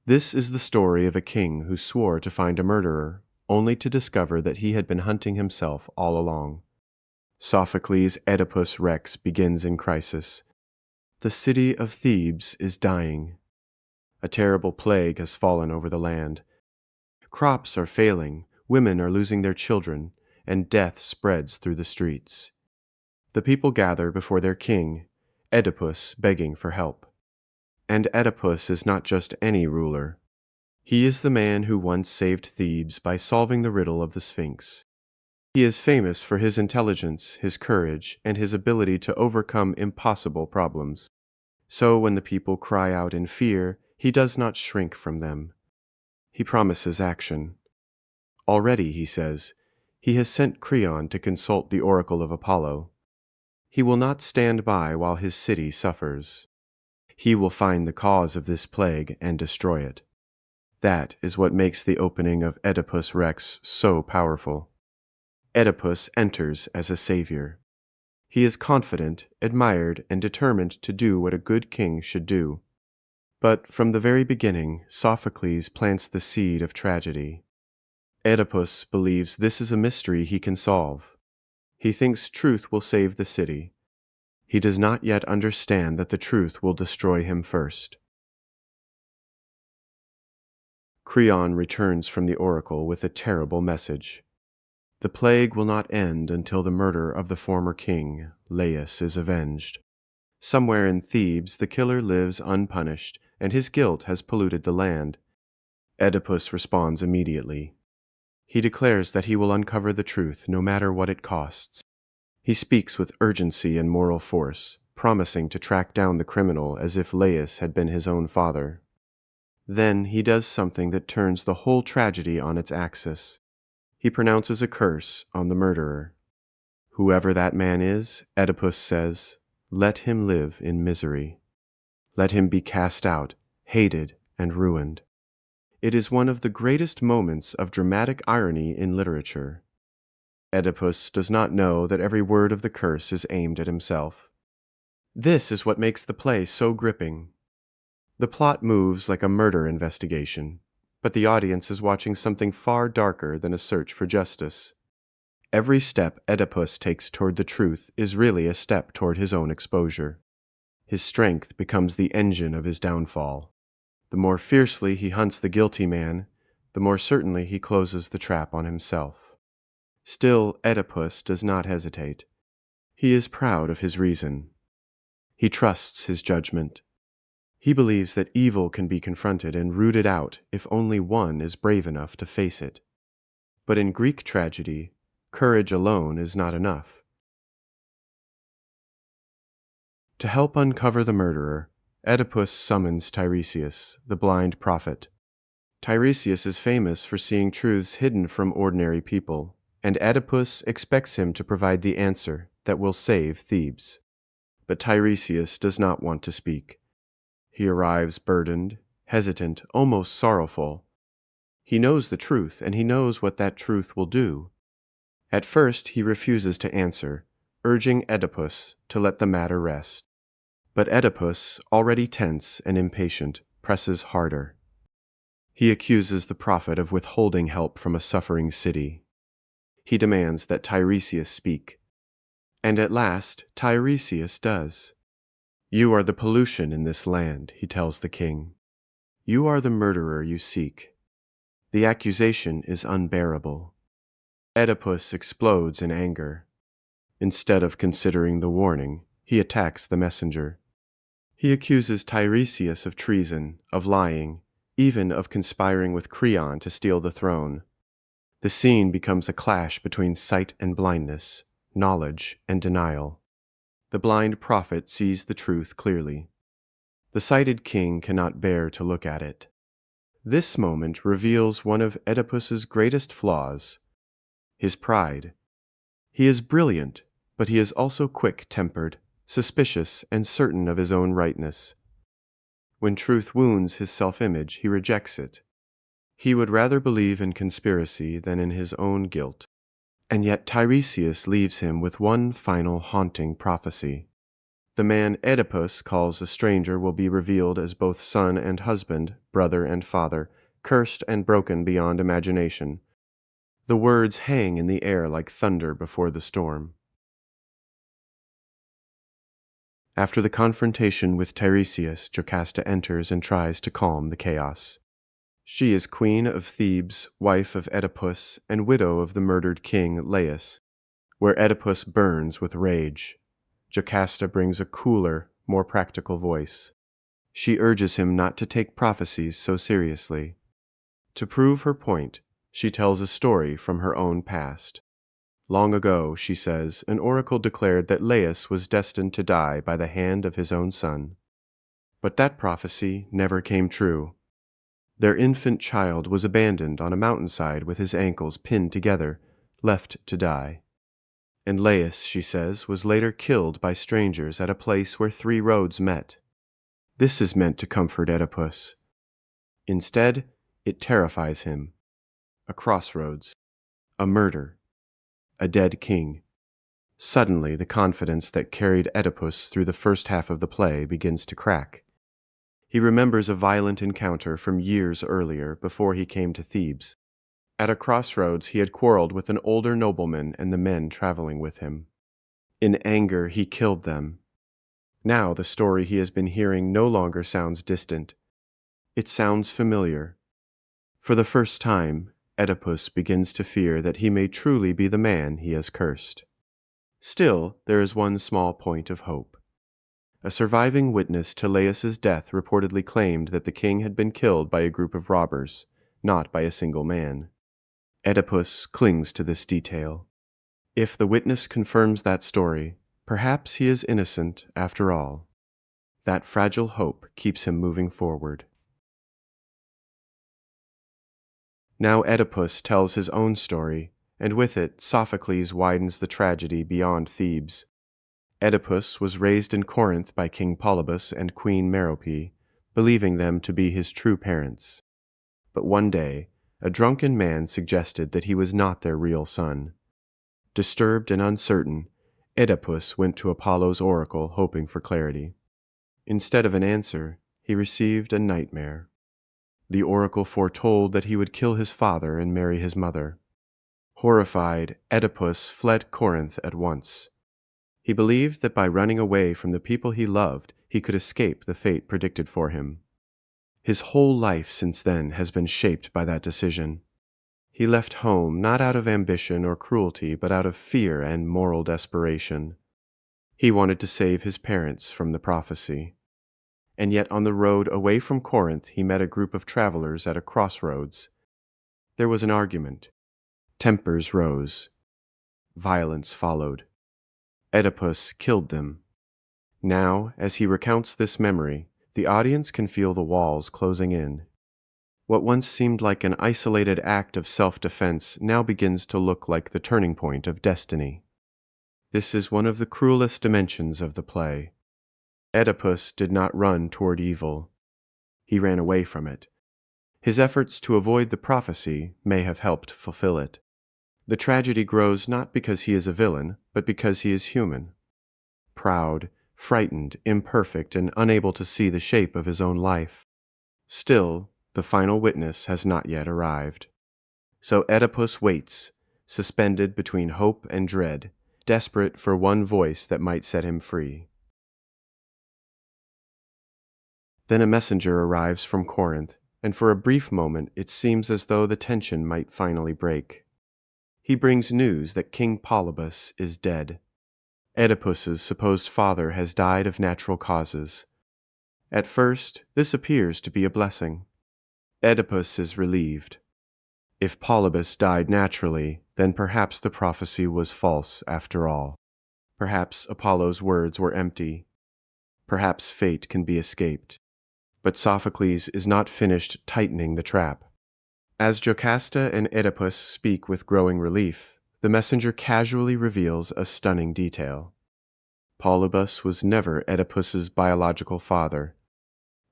This is the story of a king who swore to find a murderer, only to discover that he had been hunting himself all along. Sophocles' Oedipus Rex begins in crisis. The city of Thebes is dying. A terrible plague has fallen over the land. Crops are failing, women are losing their children, and death spreads through the streets. The people gather before their king, Oedipus, begging for help. And Oedipus is not just any ruler. He is the man who once saved Thebes by solving the riddle of the Sphinx. He is famous for his intelligence, his courage, and his ability to overcome impossible problems. So when the people cry out in fear, he does not shrink from them. He promises action. Already, he says, he has sent Creon to consult the oracle of Apollo. He will not stand by while his city suffers. He will find the cause of this plague and destroy it. That is what makes the opening of Oedipus Rex so powerful. Oedipus enters as a savior. He is confident, admired, and determined to do what a good king should do. But from the very beginning, Sophocles plants the seed of tragedy. Oedipus believes this is a mystery he can solve. He thinks truth will save the city. He does not yet understand that the truth will destroy him first. Creon returns from the oracle with a terrible message. The plague will not end until the murder of the former king, Laius, is avenged. Somewhere in Thebes the killer lives unpunished, and his guilt has polluted the land. Oedipus responds immediately. He declares that he will uncover the truth no matter what it costs. He speaks with urgency and moral force, promising to track down the criminal as if Laius had been his own father. Then he does something that turns the whole tragedy on its axis. He pronounces a curse on the murderer. Whoever that man is, Oedipus says, let him live in misery. Let him be cast out, hated, and ruined. It is one of the greatest moments of dramatic irony in literature. Oedipus does not know that every word of the curse is aimed at himself. This is what makes the play so gripping. The plot moves like a murder investigation, but the audience is watching something far darker than a search for justice. Every step Oedipus takes toward the truth is really a step toward his own exposure. His strength becomes the engine of his downfall. The more fiercely he hunts the guilty man, the more certainly he closes the trap on himself. Still, Oedipus does not hesitate. He is proud of his reason. He trusts his judgment. He believes that evil can be confronted and rooted out if only one is brave enough to face it. But in Greek tragedy, courage alone is not enough. To help uncover the murderer, Oedipus summons Tiresias, the blind prophet. Tiresias is famous for seeing truths hidden from ordinary people, and Oedipus expects him to provide the answer that will save Thebes. But Tiresias does not want to speak. He arrives burdened, hesitant, almost sorrowful. He knows the truth, and he knows what that truth will do. At first he refuses to answer, urging Oedipus to let the matter rest. But Oedipus, already tense and impatient, presses harder. He accuses the prophet of withholding help from a suffering city. He demands that Tiresias speak. And at last, Tiresias does. You are the pollution in this land, he tells the king. You are the murderer you seek. The accusation is unbearable. Oedipus explodes in anger. Instead of considering the warning, he attacks the messenger. He accuses Tiresias of treason, of lying, even of conspiring with Creon to steal the throne. The scene becomes a clash between sight and blindness, knowledge and denial. The blind prophet sees the truth clearly. The sighted king cannot bear to look at it. This moment reveals one of Oedipus's greatest flaws, his pride. He is brilliant, but he is also quick-tempered, suspicious, and certain of his own rightness. When truth wounds his self-image, he rejects it. He would rather believe in conspiracy than in his own guilt. And yet Tiresias leaves him with one final haunting prophecy. The man Oedipus calls a stranger will be revealed as both son and husband, brother and father, cursed and broken beyond imagination. The words hang in the air like thunder before the storm. After the confrontation with Tiresias, Jocasta enters and tries to calm the chaos. She is queen of Thebes, wife of Oedipus, and widow of the murdered king Laius, where Oedipus burns with rage. Jocasta brings a cooler, more practical voice. She urges him not to take prophecies so seriously. To prove her point, she tells a story from her own past. Long ago, she says, an oracle declared that Laius was destined to die by the hand of his own son. But that prophecy never came true. Their infant child was abandoned on a mountainside with his ankles pinned together, left to die. And Laius, she says, was later killed by strangers at a place where 3 roads met. This is meant to comfort Oedipus. Instead, it terrifies him. A crossroads, a murder, a dead king. Suddenly, the confidence that carried Oedipus through the first half of the play begins to crack. He remembers a violent encounter from years earlier before he came to Thebes. At a crossroads, he had quarreled with an older nobleman and the men traveling with him. In anger, he killed them. Now the story he has been hearing no longer sounds distant. It sounds familiar. For the first time, Oedipus begins to fear that he may truly be the man he has cursed. Still, there is one small point of hope. A surviving witness to Laius's death reportedly claimed that the king had been killed by a group of robbers, not by a single man. Oedipus clings to this detail. If the witness confirms that story, perhaps he is innocent after all. That fragile hope keeps him moving forward. Now Oedipus tells his own story, and with it Sophocles widens the tragedy beyond Thebes. Oedipus was raised in Corinth by King Polybus and Queen Merope, believing them to be his true parents. But one day, a drunken man suggested that he was not their real son. Disturbed and uncertain, Oedipus went to Apollo's oracle hoping for clarity. Instead of an answer, he received a nightmare. The oracle foretold that he would kill his father and marry his mother. Horrified, Oedipus fled Corinth at once. He believed that by running away from the people he loved, he could escape the fate predicted for him. His whole life since then has been shaped by that decision. He left home not out of ambition or cruelty, but out of fear and moral desperation. He wanted to save his parents from the prophecy. And yet on the road away from Corinth, he met a group of travelers at a crossroads. There was an argument. Tempers rose. Violence followed. Oedipus killed them. Now, as he recounts this memory, the audience can feel the walls closing in. What once seemed like an isolated act of self-defense now begins to look like the turning point of destiny. This is one of the cruelest dimensions of the play. Oedipus did not run toward evil. He ran away from it. His efforts to avoid the prophecy may have helped fulfill it. The tragedy grows not because he is a villain, but because he is human. Proud, frightened, imperfect, and unable to see the shape of his own life. Still, the final witness has not yet arrived. So Oedipus waits, suspended between hope and dread, desperate for one voice that might set him free. Then a messenger arrives from Corinth, and for a brief moment it seems as though the tension might finally break. He brings news that King Polybus is dead. Oedipus's supposed father has died of natural causes. At first, this appears to be a blessing. Oedipus is relieved. If Polybus died naturally, then perhaps the prophecy was false after all. Perhaps Apollo's words were empty. Perhaps fate can be escaped. But Sophocles is not finished tightening the trap. As Jocasta and Oedipus speak with growing relief, the messenger casually reveals a stunning detail. Polybus was never Oedipus's biological father.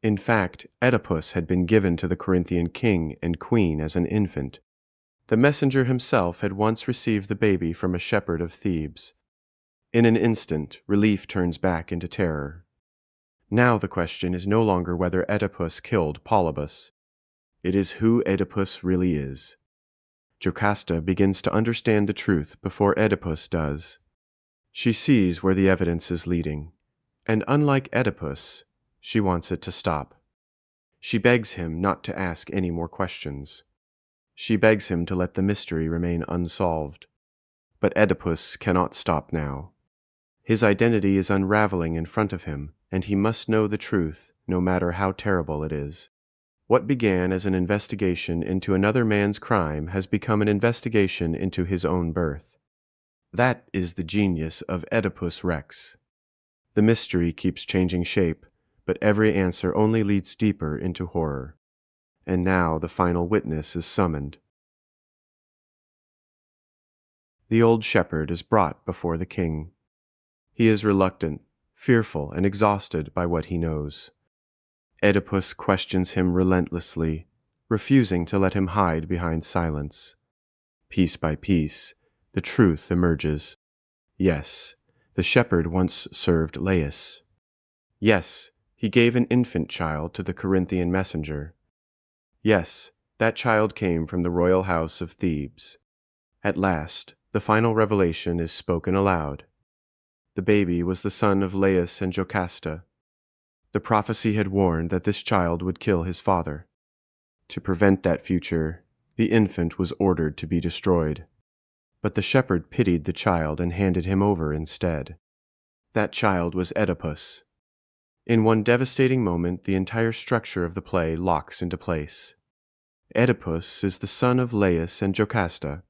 In fact, Oedipus had been given to the Corinthian king and queen as an infant. The messenger himself had once received the baby from a shepherd of Thebes. In an instant, relief turns back into terror. Now the question is no longer whether Oedipus killed Polybus. It is who Oedipus really is. Jocasta begins to understand the truth before Oedipus does. She sees where the evidence is leading, and unlike Oedipus, she wants it to stop. She begs him not to ask any more questions. She begs him to let the mystery remain unsolved. But Oedipus cannot stop now. His identity is unraveling in front of him, and he must know the truth, no matter how terrible it is. What began as an investigation into another man's crime has become an investigation into his own birth. That is the genius of Oedipus Rex. The mystery keeps changing shape, but every answer only leads deeper into horror. And now the final witness is summoned. The old shepherd is brought before the king. He is reluctant, fearful, and exhausted by what he knows. Oedipus questions him relentlessly, refusing to let him hide behind silence. Piece by piece, the truth emerges. Yes, the shepherd once served Laius. Yes, he gave an infant child to the Corinthian messenger. Yes, that child came from the royal house of Thebes. At last, the final revelation is spoken aloud. The baby was the son of Laius and Jocasta. The prophecy had warned that this child would kill his father. To prevent that future, the infant was ordered to be destroyed. But the shepherd pitied the child and handed him over instead. That child was Oedipus. In one devastating moment, the entire structure of the play locks into place. Oedipus is the son of Laius and Jocasta.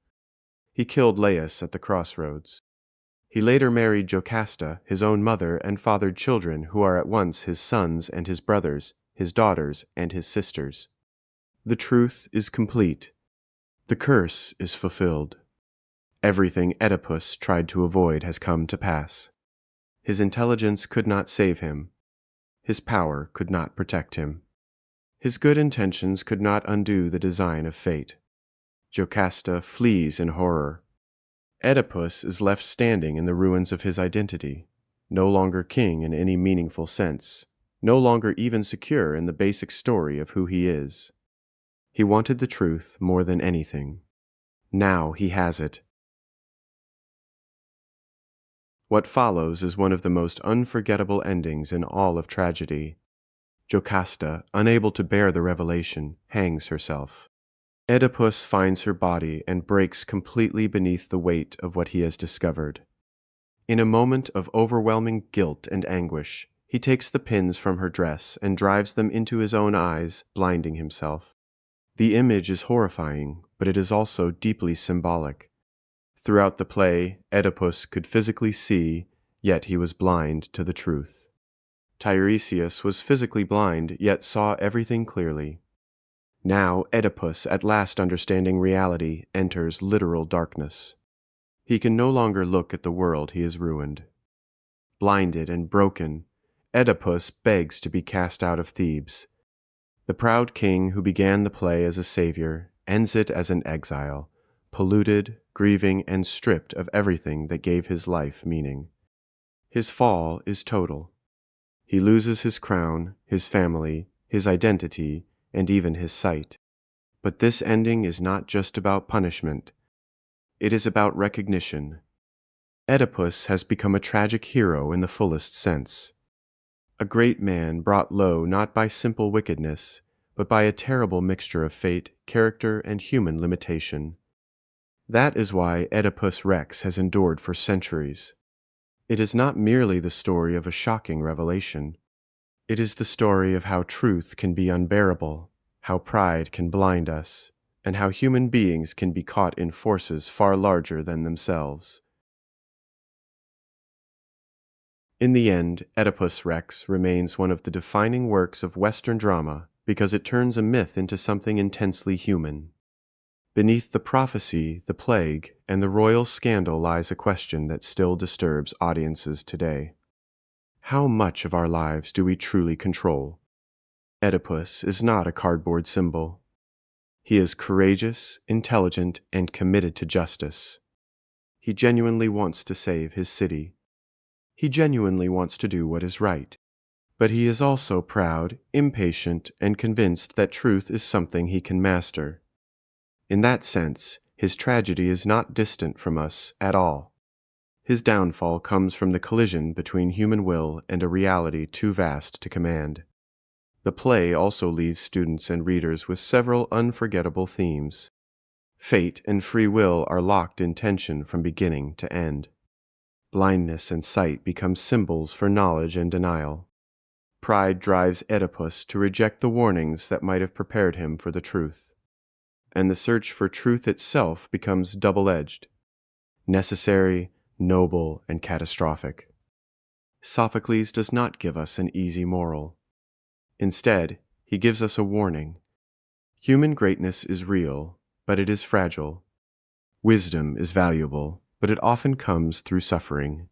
He killed Laius at the crossroads. He later married Jocasta, his own mother, and fathered children who are at once his sons and his brothers, his daughters and his sisters. The truth is complete. The curse is fulfilled. Everything Oedipus tried to avoid has come to pass. His intelligence could not save him. His power could not protect him. His good intentions could not undo the design of fate. Jocasta flees in horror. Oedipus is left standing in the ruins of his identity, no longer king in any meaningful sense, no longer even secure in the basic story of who he is. He wanted the truth more than anything. Now he has it. What follows is one of the most unforgettable endings in all of tragedy. Jocasta, unable to bear the revelation, hangs herself. Oedipus finds her body and breaks completely beneath the weight of what he has discovered. In a moment of overwhelming guilt and anguish, he takes the pins from her dress and drives them into his own eyes, blinding himself. The image is horrifying, but it is also deeply symbolic. Throughout the play, Oedipus could physically see, yet he was blind to the truth. Tiresias was physically blind, yet saw everything clearly. Now Oedipus, at last understanding reality, enters literal darkness. He can no longer look at the world he has ruined. Blinded and broken, Oedipus begs to be cast out of Thebes. The proud king who began the play as a savior ends it as an exile, polluted, grieving, and stripped of everything that gave his life meaning. His fall is total. He loses his crown, his family, his identity, and even his sight. But this ending is not just about punishment. It is about recognition. Oedipus has become a tragic hero in the fullest sense. A great man brought low not by simple wickedness, but by a terrible mixture of fate, character, and human limitation. That is why Oedipus Rex has endured for centuries. It is not merely the story of a shocking revelation. It is the story of how truth can be unbearable, how pride can blind us, and how human beings can be caught in forces far larger than themselves. In the end, Oedipus Rex remains one of the defining works of Western drama because it turns a myth into something intensely human. Beneath the prophecy, the plague, and the royal scandal lies a question that still disturbs audiences today. How much of our lives do we truly control? Oedipus is not a cardboard symbol. He is courageous, intelligent, and committed to justice. He genuinely wants to save his city, He genuinely wants to do what is right. But he is also proud, impatient, and convinced that truth is something he can master. In that sense, his tragedy is not distant from us at all. His downfall comes from the collision between human will and a reality too vast to command. The play also leaves students and readers with several unforgettable themes. Fate and free will are locked in tension from beginning to end. Blindness and sight become symbols for knowledge and denial. Pride drives Oedipus to reject the warnings that might have prepared him for the truth. And the search for truth itself becomes double-edged, necessary, noble, and catastrophic. Sophocles does not give us an easy moral. Instead, he gives us a warning. Human greatness is real, but it is fragile. Wisdom is valuable, but it often comes through suffering.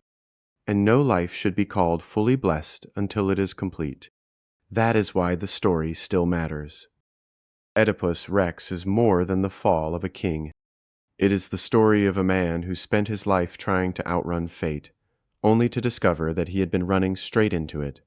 And no life should be called fully blessed until it is complete. That is why the story still matters. Oedipus Rex is more than the fall of a king. It is the story of a man who spent his life trying to outrun fate, only to discover that he had been running straight into it.